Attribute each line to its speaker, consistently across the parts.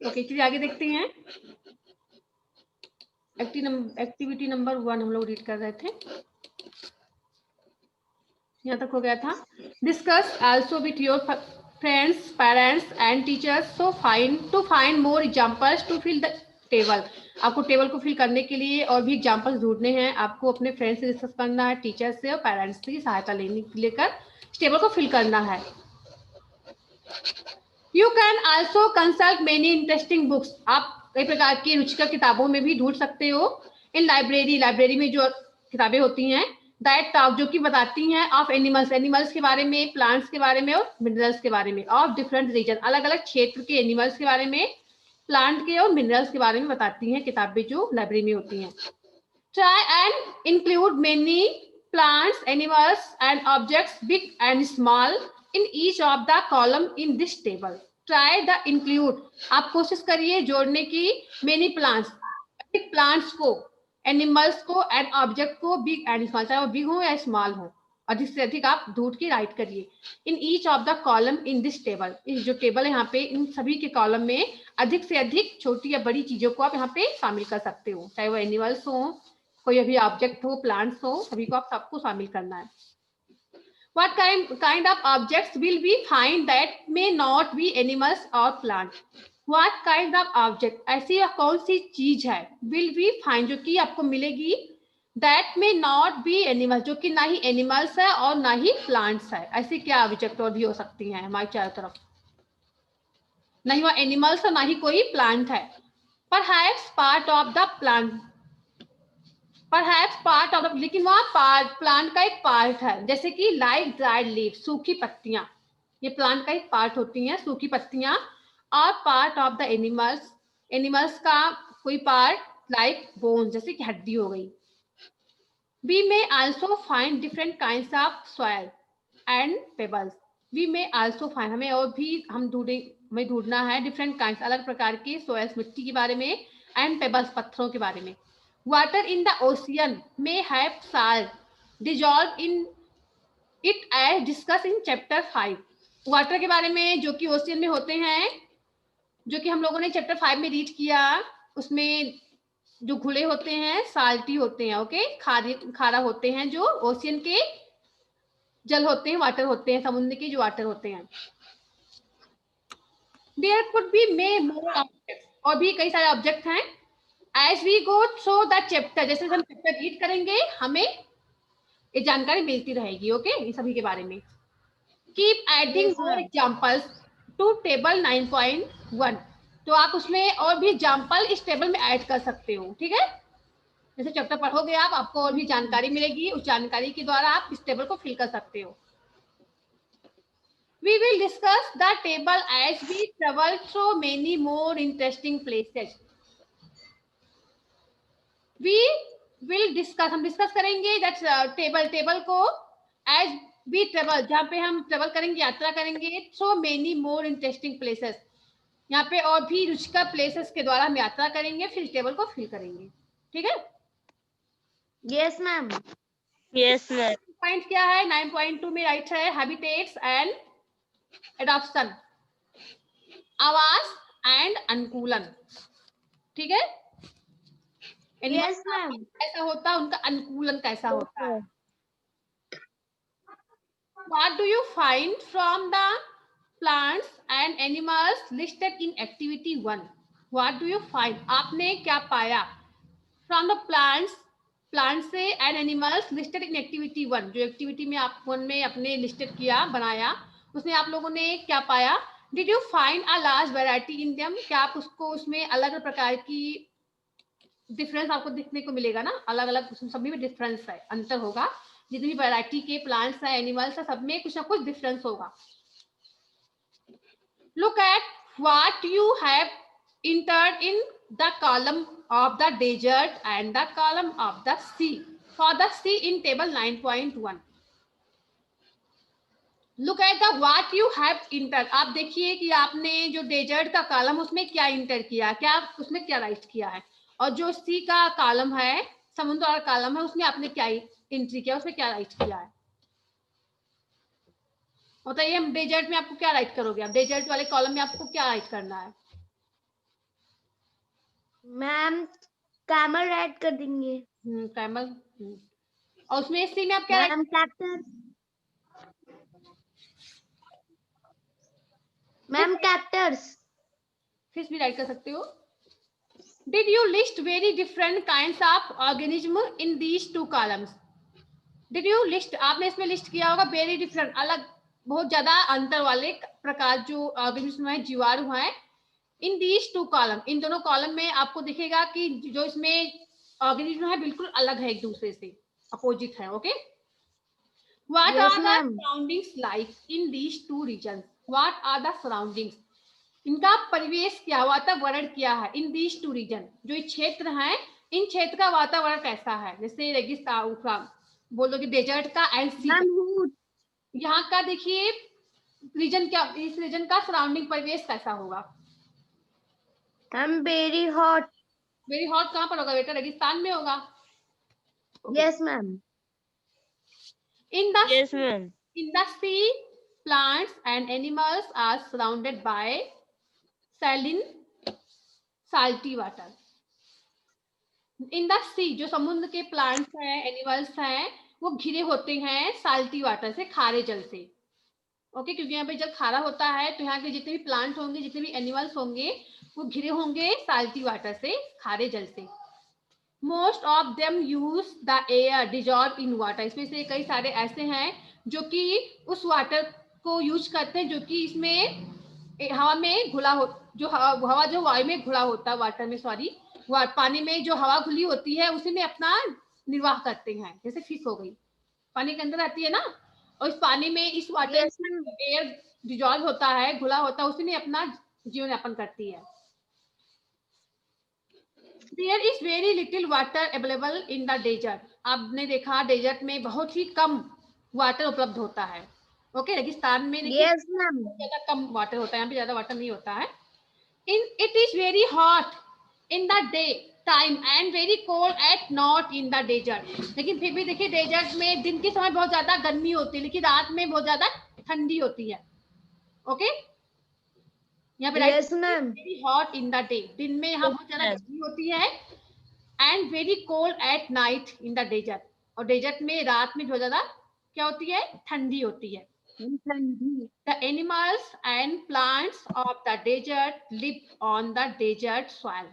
Speaker 1: Okay, चलिए आगे देखते हैं। एक्टिविटी नंबर 1 हम लोग रीड कर रहे थे, यहाँ तक हो गया था। Discuss also with your friends, parents and teachers so find more examples to fill the table. आपको टेबल को फिल करने के लिए और भी एग्जांपल्स ढूंढने हैं। आपको अपने फ्रेंड्स से डिस्कस करना है, टीचर्स से और पेरेंट्स की सहायता लेकर टेबल को फिल करना है। You can also consult many interesting books. आप कई प्रकार की रुचिकर किताबों में भी ढूंढ सकते हो। इन लाइब्रेरी में जो किताबें होती हैं दैट टॉक, जो कि बताती हैं ऑफ एनिमल्स के बारे में, प्लांट्स के बारे में और मिनरल्स के बारे में, ऑफ डिफरेंट रीजन, अलग अलग क्षेत्र के एनिमल्स के बारे में, प्लांट के और मिनरल्स के बारे में बताती हैं किताबें जो लाइब्रेरी में होती हैं। Try and include many plants, animals and objects big and small in each of the column in this table. Try the include, आप कोशिश करिए जोड़ने की many plants, अधिक plants को, animals को and object को, big and small, चाहे वो big हो या small हो, अधिक से अधिक आप ढूंढ के राइट करिए। इन each of the column in this table, इस जो टेबल है यहाँ पे, इन सभी के कॉलम में अधिक से अधिक छोटी या बड़ी चीजों को आप यहाँ पे शामिल कर सकते हो, चाहे वो एनिमल्स हो, कोई भी ऑब्जेक्ट हो, प्लांट्स हो, सभी को आप सबको शामिल करना है। What kind of objects will we find that may not be animals or plants? What kind of object, ऐसी कौन सी चीज है, will we find, जो कि आपको मिलेगी, that may not be animals, जो कि ना ही एनिमल्स है और ना ही प्लांट्स है। ऐसी क्या ऑब्जेक्ट और भी हो सकती हैं हमारी चारों तरफ, ना ही वह एनिमल्स है ना ही कोई प्लांट है। Perhaps part of the plant, perhaps part of, लेकिन वहाँ प्लांट का एक पार्ट है, जैसे कि लाइक ड्राइड लीव, सूखी पत्तियां, ये प्लांट का एक पार्ट होती हैं, सूखी पत्तियां। और पार्ट ऑफ द एनिमल्स का कोई पार्ट, लाइक बोन्स, जैसे कि हड्डी हो गई। We may also find different kinds of soil and pebbles. We may also find, हमें और भी हमें ढूंढना है डिफरेंट काइंड्स, अलग प्रकार के सॉइल्स, मिट्टी के बारे में, एंड पेबल्स, पत्थरों के बारे में। Water in the ocean may have salt dissolved in it as discussed in chapter 5. Water के बारे में जो कि ओशियन में होते हैं, जो कि हम लोगों ने चैप्टर 5 में रीड किया, उसमें जो घुले होते हैं साल्टी होते हैं, ओके, खारा होते हैं, जो ओशियन के जल होते हैं, वाटर होते हैं, समुद्र के जो वाटर होते हैं। There could be may more objects, और भी कई सारे ऑब्जेक्ट हैं। As we go through the chapter, जैसे हम चैप्टर रीड करेंगे हमें ये जानकारी मिलती रहेगी, ओके, ये सभी के बारे में। Keep adding more examples to table 9.1, तो आप उसमें और भी एग्जांपल इस टेबल में ऐड कर सकते हो, ठीक है। जैसे चैप्टर पढ़ोगे आप, आपको और भी जानकारी मिलेगी, उस जानकारी के द्वारा आप इस टेबल को फिल कर सकते हो। We will discuss the table as we travel through many more interesting places. We will discuss, हम डिस्कस करेंगे दैट टेबल को एज वी ट्रेवल, जहाँ पे हम ट्रेवल करेंगे, यात्रा करेंगे, so many more interesting places, यहाँ पे और भी रुचिकर प्लेसेस के द्वारा हम यात्रा करेंगे, फिर टेबल को फिल करेंगे, ठीक है।
Speaker 2: Yes ma'am.
Speaker 3: Yes ma'am.
Speaker 1: Point क्या है 9.2 में, राइट है हैबिटेट्स एंड एडॉप्शन, आवास एंड अनुकूलन, ठीक है।
Speaker 2: Yes ma'am.
Speaker 1: कैसा होता है, उनका अनुकूलन कैसा होता है। What do you find from the plants and animals listed in activity 1? What do you find? आपने क्या पाया from the plants से and animals listed in activity 1, जो एक्टिविटी में आप 1 में अपने लिस्टेड किया, बनाया, उसमें आप लोगों ने क्या पाया। Did you find a large variety in them? क्या आप उसको, उसमें अलग प्रकार की डिफरेंस आपको दिखने को मिलेगा ना, अलग अलग सभी में डिफरेंस है, अंतर होगा, जितनी भी वैरायटी के प्लांट्स है, एनिमल्स है, सब में कुछ ना कुछ डिफरेंस होगा। Look at what you have entered in the column of the desert and the column of the sea. For the sea in table 9.1. Look at the what you have entered. आप देखिए कि आपने जो desert का column उसमें क्या inter किया, क्या उसमें क्या राइट किया है, और जो सी का कॉलम है, समुद्र वाला कॉलम है, उसमें आपने क्या एंट्री किया, उसमें क्या राइट किया है। बताइए, हम डेजर्ट में आपको क्या राइट करोगे, आप डेजर्ट वाले कॉलम में आपको क्या राइट करना है।
Speaker 2: मैम कैमल ऐड कर देंगे।
Speaker 1: कैमल। और उसमें सी में आप क्या
Speaker 2: मैम कैप्टर। मैम कैप्टर्स।
Speaker 1: फिश भी राइट कर सकते हो। Did you list very different kinds of organism in these two columns? Did you list, आपने इसमें लिस्ट किया होगा very different, अलग, बहुत ज्यादा अंतर वाले प्रकार जो ऑर्गेनिज्म है, जीवाणु है, इन दीज टू कॉलम, इन दोनों कॉलम में आपको दिखेगा कि जो इसमें ऑर्गेनिज्म है बिल्कुल अलग है, एक दूसरे से अपोजिट है। Okay, what
Speaker 2: Yes,
Speaker 1: are the
Speaker 2: ma'am.
Speaker 1: Surroundings like in these two region? What are the surroundings, इनका परिवेश क्या, वातावरण क्या है, इन दीज टू रीजन, जो ये क्षेत्र है, इन क्षेत्र का वातावरण कैसा है? जैसे रेगिस्तान का बोलोगे, डेजर्ट का एंड सी का, यहाँ का देखिए रीजन क्या, इस रीजन का सराउंडिंग परिवेश कैसा होगा?
Speaker 2: Very hot.
Speaker 1: वेरी हॉट कहाँ पर होगा बेटा? रेगिस्तान में होगा।
Speaker 2: Yes ma'am.
Speaker 1: In the
Speaker 2: Yes, ma'am.
Speaker 1: in the sea, plants and animals are surrounded by saline, salty water. In the sea, जो समुद्र के प्लांट्स हैं, एनिमल्स हैं, वो घिरे होते हैं साल्टी वाटर से, खारे जल से। ओके, क्योंकि यहाँ पे जल खारा होता है, तो यहाँ के जितने भी प्लांट होंगे, जितने भी एनिमल्स होंगे, वो घिरे होंगे साल्टी वाटर से, खारे जल से। Most of them use the air dissolve in water, इसमें से कई सारे ऐसे हैं जो कि उस वाटर को यूज करते हैं जो कि इसमें हवा में घुला हो, जो हवा जो वायु में घुला होता है, वाटर में, सॉरी, पानी में जो हवा घुली होती है उसी में अपना निर्वाह करते हैं। जैसे फिश हो गई, पानी के अंदर आती है ना, और इस पानी में, इस वाटर
Speaker 2: Yes,
Speaker 1: में
Speaker 2: ma'am.
Speaker 1: एयर डिजॉल्व होता है, घुला होता है, उसी में अपना जीवन यापन करती है। There is very little water available in the desert. आपने देखा डेजर्ट में बहुत ही कम वाटर उपलब्ध होता है। ओके, रेगिस्तान में देखिए
Speaker 2: Yes, ma'am.
Speaker 1: ज्यादा कम वाटर होता है, यहाँ पे ज्यादा वाटर नहीं होता है। It is very hot in the day time and very cold at night in the desert. लेकिन फिर भी देखिए डेजर्ट में दिन के समय बहुत ज्यादा गर्मी होती है, लेकिन रात में बहुत ज्यादा ठंडी होती है। ओके, यहाँ पे
Speaker 2: Yes, ma'am.
Speaker 1: Very hot in the day, दिन में यहाँ बहुत ज्यादा गर्मी होती है, and very cold at night in the desert, और डेजर्ट में रात में बहुत ज्यादा क्या होती है? ठंडी होती है। The animals and plants of the desert live on the desert soil.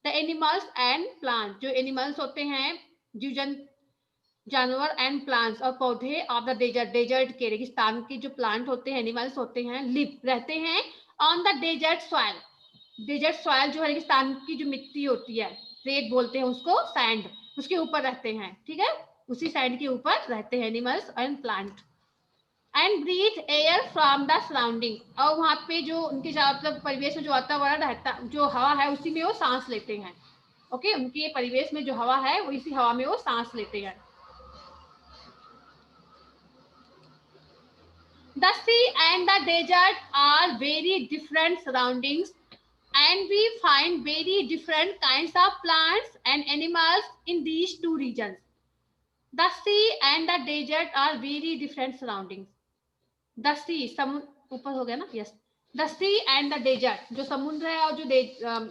Speaker 1: The animals and plants, जो animals होते हैं, जीव जानवर, एंड प्लांट्स और पौधे ऑफ द डेजर्ट, डेजर्ट के, रेगिस्तान के जो प्लांट होते हैं, एनिमल्स होते हैं, लिव रहते हैं on the desert soil. Desert soil जो है रेगिस्तान की जो मिट्टी होती है, रेत बोलते हैं उसको, सैंड, उसके ऊपर रहते हैं। ठीक है, उसी सैंड के ऊपर रहते हैं animals and plant. And breathe air from the surrounding, और वहां पे जो उनके मतलब परिवेश में जो वातावरण रहता, जो हवा है, उसी में वो सांस लेते हैं। ओके, उनके परिवेश में जो हवा है, वो इसी हवा में वो सांस लेते हैं। The sea and the desert are very different surroundings, and we find very different kinds of plants and animals in these two regions. The sea and the desert are very different surroundings. The sea, समुद्र ऊपर हो गया ना, yes. The sea and the desert, जो समुद्र है और जो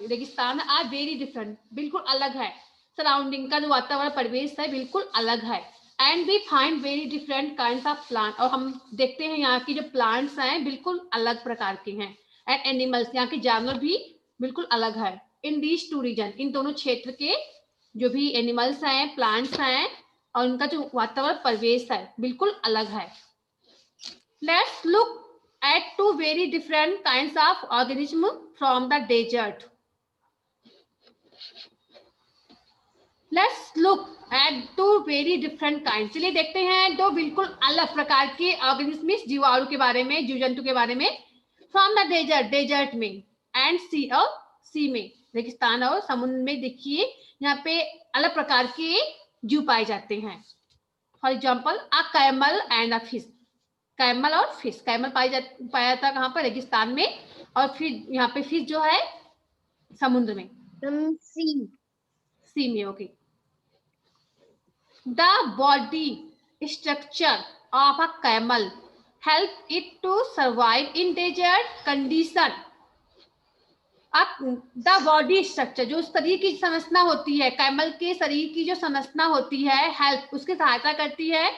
Speaker 1: रेगिस्तान है, are very different, बिल्कुल अलग है। सराउंडिंग का जो वातावरण परिवेश है बिल्कुल अलग है। And we find very different kind of plant, और हम देखते हैं यहाँ की जो प्लांट्स हैं बिल्कुल अलग प्रकार के हैं। एंड एनिमल्स, यहाँ के जानवर भी बिल्कुल अलग है। इन दीज टू रीजन, इन दोनों क्षेत्र के जो भी एनिमल्स हैं, प्लांट्स हैं, और उनका जो वातावरण परिवेश है बिल्कुल अलग है। Let's look at two very different kinds of organism from the desert. Let's look at two very different kinds. चलिए देखते हैं दो बिल्कुल अलग प्रकार के ऑर्गेनिज्म, जीवाणु के बारे में, जीव जंतु के बारे में। फ्रॉम द डेजर्ट, डेजर्ट में, एंड सी, और सी में, रेगिस्तान और समुद्र में देखिए यहाँ पे अलग प्रकार के जीव पाए जाते हैं। For example, a camel and a fish. Camel और फिश, कैमल पाया जाता कहाँ पर? रेगिस्तान में, और फिर यहाँ पे फिश जो है समुद्र में, सी में। Okay, the body structure of a camel help it to survive in desert condition. अब द बॉडी स्ट्रक्चर, जो शरीर की संरचना होती है, कैमल के शरीर की जो संरचना होती है, हेल्प उसकी सहायता करती है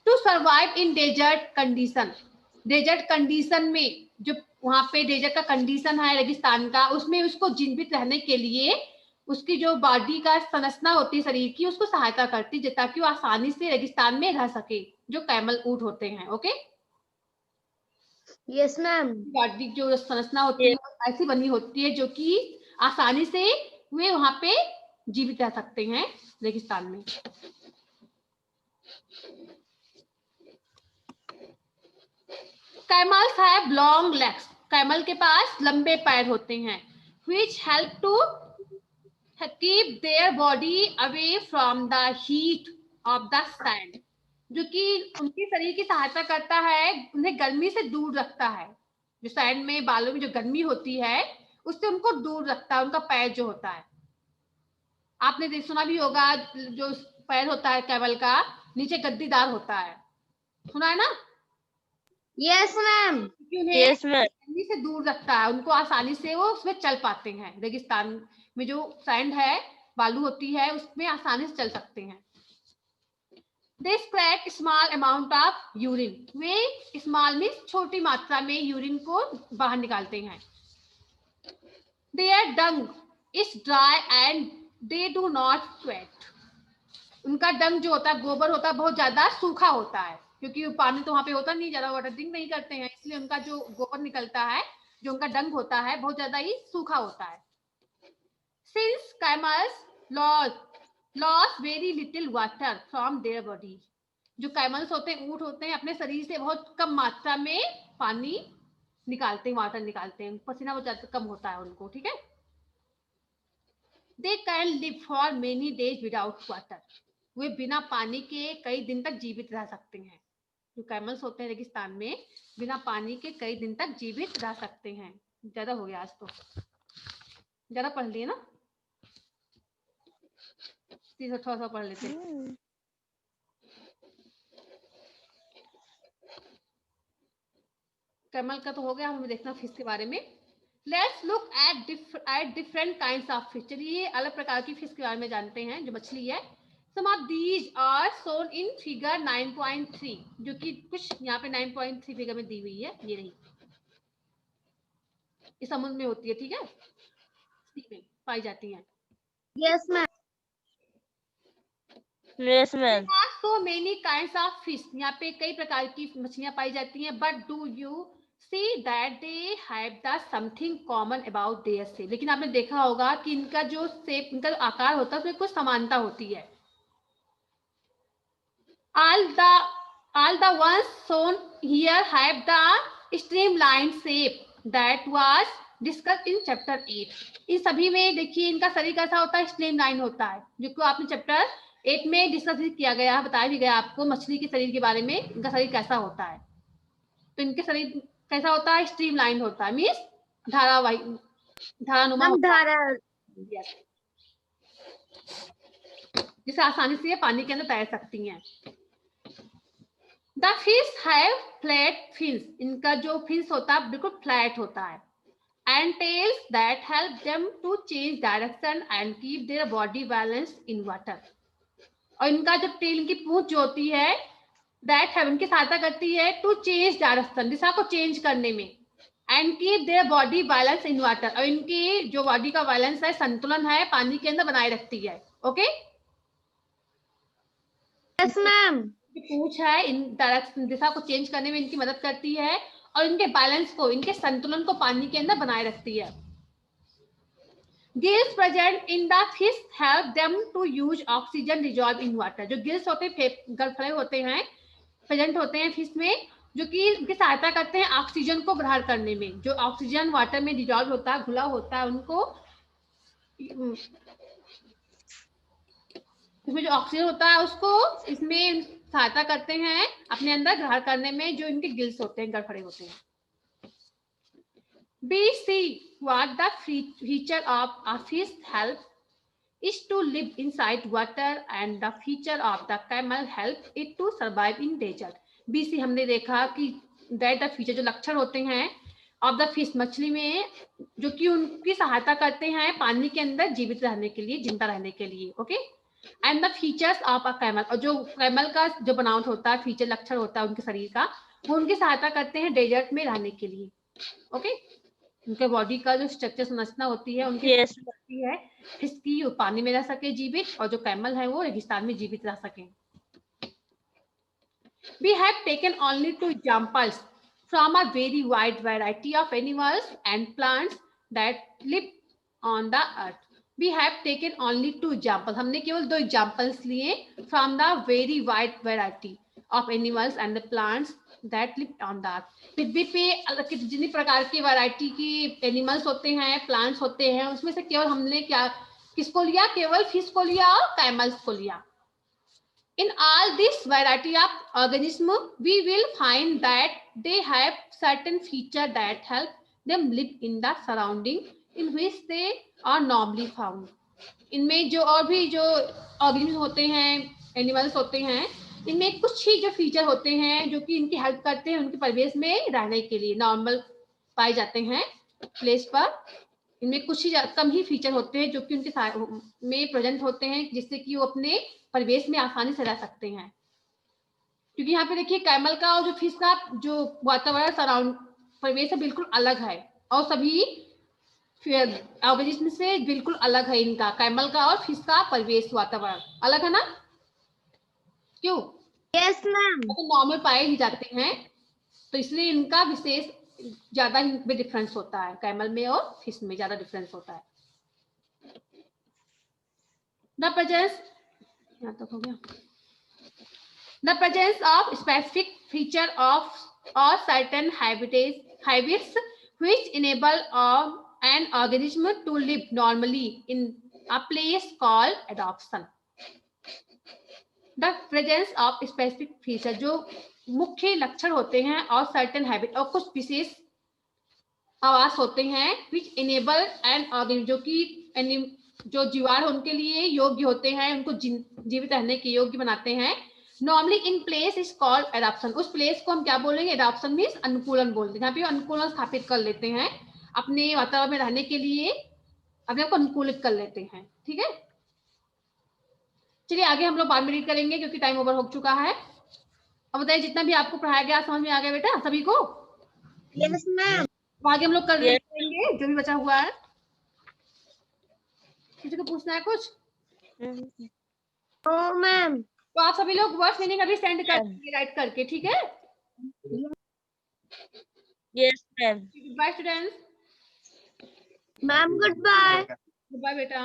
Speaker 1: to survive in desert condition. Desert condition में, जो वहां पे डेजर्ट का कंडीशन है रेगिस्तान का, उसमें उसको जीवित रहने के लिए उसकी जो बॉडी का संरचना होती है शरीर की, उसको सहायता करती है ताकि वो आसानी से रेगिस्तान में रह सके, जो कैमल ऊंट होते हैं। Okay,
Speaker 2: yes ma'am.
Speaker 1: बॉडी जो संरचना होती है वो ऐसी बनी होती है जो कि आसानी से वे वहां पे जीवित रह सकते हैं रेगिस्तान में। Camels have long legs, camel के पास लंबे पैर होते हैं, which help to keep their body away from the heat of the sun, जो कि उनके शरीर की सहायता करता है, उन्हें गर्मी से दूर रखता है। जो सैंड में, बालों में जो गर्मी होती है उससे उनको दूर रखता है, उनका पैर जो होता है। आपने सुना भी होगा, जो पैर होता है कैमल का नीचे गद्दीदार होता है, सुना है ना?
Speaker 2: Yes ma'am.
Speaker 3: Yes ma'am.
Speaker 1: गर्मी से दूर रखता है, उनको आसानी से वो उसमें चल पाते हैं। रेगिस्तान में जो सैंड है, बालू होती है, उसमें आसानी से चल सकते हैं। They secrete small amount of urine, way small means छोटी मात्रा में यूरिन को बाहर निकालते हैं। Their dung is dry and they do not sweat, उनका डंग जो होता है, गोबर होता है, बहुत ज्यादा सूखा होता है, क्योंकि पानी तो वहां पे होता नहीं, ज्यादा वाटर ड्रिंक नहीं करते हैं, इसलिए उनका जो गोबर निकलता है, जो उनका डंग होता है, बहुत ज्यादा ही सूखा होता है। Since camels lost very little water from their body, जो कैमल्स होते हैं, ऊंट होते हैं, अपने शरीर से बहुत कम मात्रा में पानी निकालते हैं, वाटर निकालते हैं, पसीना बहुत ज्यादा कम होता है उनको, ठीक है। They can live for many days without water, वे बिना पानी के कई दिन तक जीवित रह सकते हैं। जो कैमल्स होते हैं रेगिस्तान में, बिना पानी के कई दिन तक जीवित रह सकते हैं। ज्यादा हो गया, आज तो ज्यादा पढ़ लिए ना, 300 पढ़ लेते। कैमल का तो हो गया, हमें देखना फिश के बारे में। Let's look at different kinds of fish. चलिए अलग प्रकार की फिश के बारे में जानते हैं, जो मछली है। Some of these are shown in figure 9.3, जो कि कुछ यहाँ पे 9.3 फिगर में दी हुई है, ये रही, इस समुद्र में होती है, ठीक है, में पाई जाती है।
Speaker 2: Yes ma'am.
Speaker 3: Yes ma'am.
Speaker 1: so many kinds of fish, यहाँ पे कई प्रकार की मछलियां पाई जाती हैं, but do you see that they have the something common about their shape, लेकिन आपने देखा होगा कि इनका जो शेप, इनका जो आकार होता है, उसमें कुछ समानता होती है। all the ones shown here have the streamlined shape that was discussed in chapter 8, इन सभी में देखिए इनका शरीर कैसा होता है, स्ट्रीमलाइन होता है, जो कि आपने चैप्टर 8 में डिस्कस किया गया, बताया भी गया आपको मछली के शरीर के बारे में, इनका शरीर कैसा होता है। तो इनके शरीर कैसा होता है, स्ट्रीमलाइन होता है, मीन्स धारावाही, धारानुमा होता है, जिसे आसानी से पानी के अंदर तैर सकती हैं। The fish have flat fins, इनका जो फिन्स होता है बिल्कुल फ्लैट होता है, and tails that help them to change direction and keep their body balanced in water, और इनका जो टेल, इनकी पूंछ जो होती है, that have, इनकी सहायता करती है to change direction, दिशा को चेंज करने में, and keep their body balanced in water, और इनकी जो बॉडी का बैलेंस है, संतुलन है, पानी के अंदर बनाए रखती है। Okay,
Speaker 2: yes ma'am.
Speaker 1: पूंछ है, इन दिशा को चेंज करने में इनकी मदद करती है, और इनके बैलेंस को, इनके संतुलन को पानी के अंदर बनाए रखती है। Gills present in the fish help them to use oxygen dissolve in water, जो गिल्स होते हैं, गलफड़े होते हैं, प्रेजेंट होते हैं फिश में, जो कि उनकी सहायता करते हैं ऑक्सीजन को ग्रहण करने में। जो ऑक्सीजन वाटर में डिजॉल्व होता है, घुला होता है, उनको, इसमें जो ऑक्सीजन होता है उसको इसमें सहायता करते हैं अपने अंदर ग्रहण करने में, जो इनके गिल्स होते हैं, गलफड़े होते हैं। We see what the feature of a fish help is to live inside water and the feature of the camel help it to survive in desert. BC हमने देखा कि that the feature, जो लक्षण होते हैं ऑफ द फिश, मछली में, जो कि उनकी सहायता करते हैं पानी के अंदर जीवित रहने के लिए, जिंदा रहने के लिए। Okay, and the features of a camel, और जो कैमल का जो बनावट होता है, फीचर लक्षण होता है उनके शरीर का, वो उनकी सहायता करते हैं डेजर्ट में रहने के लिए। ओके, उनके बॉडी का जो स्ट्रक्चर संरचना होती है उनकी
Speaker 3: Yes.
Speaker 1: होती है इसकी पानी में रह सके जीवित, और जो कैमल है वो रेगिस्तान में जीवित रह सके। We have taken only 2 examples from a very wide variety of animals and plants that live on the earth. We have taken only 2 examples. हमने केवल 2 examples लिए from the very wide variety of animals and the plants that live on the earth. पृथ्वी पे जितनी प्रकार की variety की animals होते हैं, प्लांट्स होते हैं, उसमें से केवल हमने क्या किसको लिया? केवल फिश को लिया और कैमल्स को लिया। In all this variety of organism, we will find that they have certain features that help them live in the surrounding in which they are normally found. इनमें जो और भी जो ऑर्गेनिज्म होते हैं, एनिमल्स होते हैं, इनमें कुछ ही जो फीचर होते हैं जो कि इनकी हेल्प करते हैं उनके परिवेश में रहने के लिए, नॉर्मल पाए जाते हैं प्लेस पर। इनमें कुछ ही कम ही फीचर होते हैं जो कि उनके में प्रेजेंट होते हैं, जिससे कि वो अपने परिवेश में आसानी से रह सकते हैं। क्योंकि यहाँ पे देखिए कैमल का और जो फिश का जो वातावरण सराउंड परिवेश है बिल्कुल अलग है, और सभी ऑर्गेनिज्म से बिल्कुल अलग है। इनका कैमल का और फिश का परिवेश वातावरण अलग है ना? क्यों?
Speaker 2: Yes, ma'am.
Speaker 1: तो नॉर्मल पाए ही जाते हैं, तो इसलिए इनका विशेष ज्यादा इनमें डिफरेंस होता है, कैमल में और फिश में ज्यादा डिफरेंस होता है। द प्रेजेंस, यहाँ तक हो गया। The presence of specific feature of or certain habits which enable an organism to live normally in a place called adoption. The presence of specific feature, जो मुख्य लक्षण होते हैं, और certain habit, और कुछ विशेष आवास होते हैं, which enable an organism, जो कि जो जीवाणु उनके लिए योग्य होते हैं, उनको जीवित रहने के योग्य बनाते हैं। Normally in place is called adoption, उस प्लेस को हम क्या बोलेंगे? एडॉप्शन मीन्स अनुकूलन बोलते हैं, जहाँ पे अनुकूलन स्थापित कर लेते हैं, अपने वातावरण में रहने के लिए अपने आप को अनुकूलित कर लेते हैं। ठीक है, चलिए आगे हम लोग बाद में रीड करेंगे क्योंकि टाइम ओवर हो चुका है। अब बताइए, जितना भी आपको पढ़ाया गया समझ में आ गया बेटा सभी को?
Speaker 2: Yes, ma'am.
Speaker 1: आगे हम लोग कल करेंगे जो भी बचा हुआ है। किसी को पूछना है कुछ?
Speaker 2: No, ma'am.
Speaker 1: तो आप सभी लोग वर्ड्स मीनिंग अभी सेंड कर दीजिए राइट करके, ठीक है?
Speaker 3: Yes, ma'am.
Speaker 1: Bye students.
Speaker 2: Ma'am, goodbye.
Speaker 1: Bye बेटा।